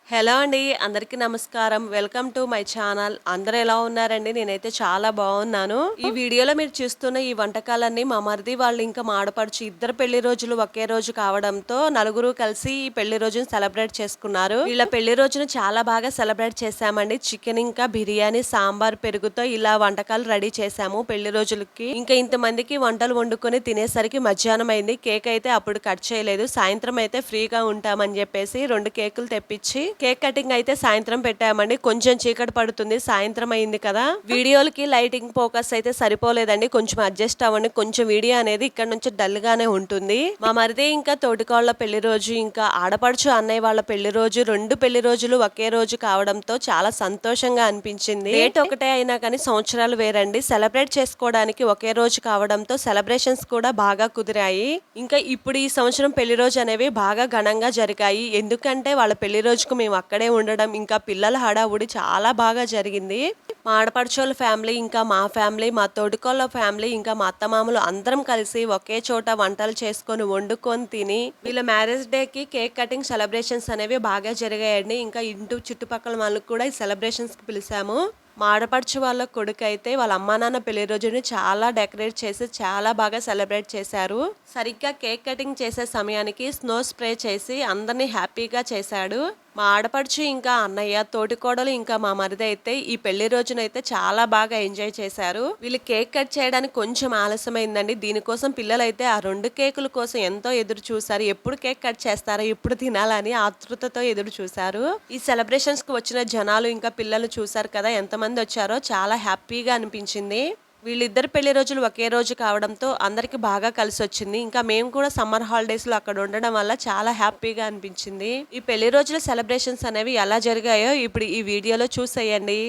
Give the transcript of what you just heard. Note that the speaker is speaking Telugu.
హలో అండి. అందరికీ నమస్కారం. Welcome to my channel. అందరూ ఎలా ఉన్నారండి? నేనైతే చాలా బాగున్నాను. ఈ వీడియోలో మీరు చూస్తున్న ఈ వంటకాలన్నీ మా మరిది వాళ్ళు ఇంకా మా ఆడపడుచు ఇద్దరు పెళ్లి రోజులు ఒకే రోజు కావడంతో నలుగురు కలిసి ఈ పెళ్లి రోజును సెలబ్రేట్ చేసుకున్నారు. వీళ్ళ పెళ్లి రోజును చాలా బాగా సెలబ్రేట్ చేశామండి. చికెన్ ఇంకా బిర్యానీ, సాంబార్, పెరుగుతో ఇలా వంటకాలు రెడీ చేశాము పెళ్లి రోజులకి. ఇంకా ఇంతమందికి వంటలు వండుకొని తినేసరికి మధ్యాహ్నం అయింది. కేక్ అయితే అప్పుడు కట్ చేయలేదు. సాయంత్రం అయితే ఫ్రీగా ఉంటామని చెప్పేసి 2 కేకులు తెప్పించి కేక్ కటింగ్ అయితే సాయంత్రం పెట్టామండి. కొంచెం చీకటి పడుతుంది, సాయంత్రం అయింది కదా. వీడియోలకి లైటింగ్ ఫోకస్ అయితే సరిపోలేదండి. కొంచెం అడ్జస్ట్ అవ్వండి. కొంచెం వీడియో అనేది ఇక్కడ నుంచి డల్ గానే ఉంటుంది. మా మరిది ఇంకా తోటికోళ్ల పెళ్లి రోజు, ఇంకా ఆడపడుచు అన్నయ్య వాళ్ళ పెళ్లి రోజు, 2 పెళ్లి రోజులు ఒకే రోజు కావడంతో చాలా సంతోషంగా అనిపించింది. డేట్ ఒకటే అయినా కానీ సంవత్సరాలు వేరండి. సెలబ్రేట్ చేసుకోవడానికి ఒకే రోజు కావడంతో సెలబ్రేషన్స్ కూడా బాగా కుదిరాయి. ఇంకా ఇప్పుడు ఈ సంవత్సరం పెళ్లి రోజు అనేవి బాగా ఘనంగా జరిగాయి. ఎందుకంటే వాళ్ళ పెళ్లి రోజుకు మేము అక్కడే ఉండడం, ఇంకా పిల్లల హడావుడి చాలా బాగా జరిగింది. మా ఆడపడుచోళ్ళ ఫ్యామిలీ, ఇంకా మా ఫ్యామిలీ, మా తోటికోళ్ళ ఫ్యామిలీ, ఇంకా మా అత్తమామలు అందరం కలిసి ఒకే చోట వంటలు చేసుకొని వండుకొని తిని వీళ్ళ మ్యారేజ్ డేకి కేక్ కటింగ్ సెలబ్రేషన్స్ అనేవి బాగా జరిగాయండి. ఇంకా ఇంటి చుట్టుపక్కల వాళ్ళకి కూడా ఈ సెలబ్రేషన్స్కి పిలిచాము. మా ఆడపడుచు వాళ్ళ కొడుకు అయితే వాళ్ళ అమ్మా నాన్న పెళ్లి రోజుని చాలా డెకరేట్ చేసి చాలా బాగా సెలబ్రేట్ చేశారు. సరిగ్గా కేక్ కటింగ్ చేసే సమయానికి స్నో స్ప్రే చేసి అందరినీ హ్యాపీగా చేశాడు. మా ఆడపడుచు ఇంకా అన్నయ్య, తోటికోడలు, ఇంకా మా మరిది అయితే ఈ పెళ్లి రోజునైతే చాలా బాగా ఎంజాయ్ చేశారు. వీళ్ళు కేక్ కట్ చేయడానికి కొంచెం ఆలస్యమైందండి. దీనికోసం పిల్లలైతే ఆ 2 కేకుల కోసం ఎంతో ఎదురు చూశారు. ఎప్పుడు కేక్ కట్ చేస్తారో, ఎప్పుడు తినాలని ఆతృతతో ఎదురు చూశారు. ఈ సెలబ్రేషన్స్ కు వచ్చిన జనాలు ఇంకా పిల్లలు చూశారు కదా ఎంతమంది వచ్చారో. చాలా హ్యాపీగా అనిపించింది. వీళ్ళిద్దరు పెళ్లి రోజులు ఒకే రోజు కావడంతో అందరికి బాగా కలిసి వచ్చింది. ఇంకా మేము కూడా సమ్మర్ హాలిడేస్ లో అక్కడ ఉండడం వల్ల చాలా హ్యాపీగా అనిపించింది. ఈ పెళ్లి రోజుల సెలబ్రేషన్స్ అనేవి ఎలా జరిగాయో ఇప్పుడు ఈ వీడియోలో చూసేయండి.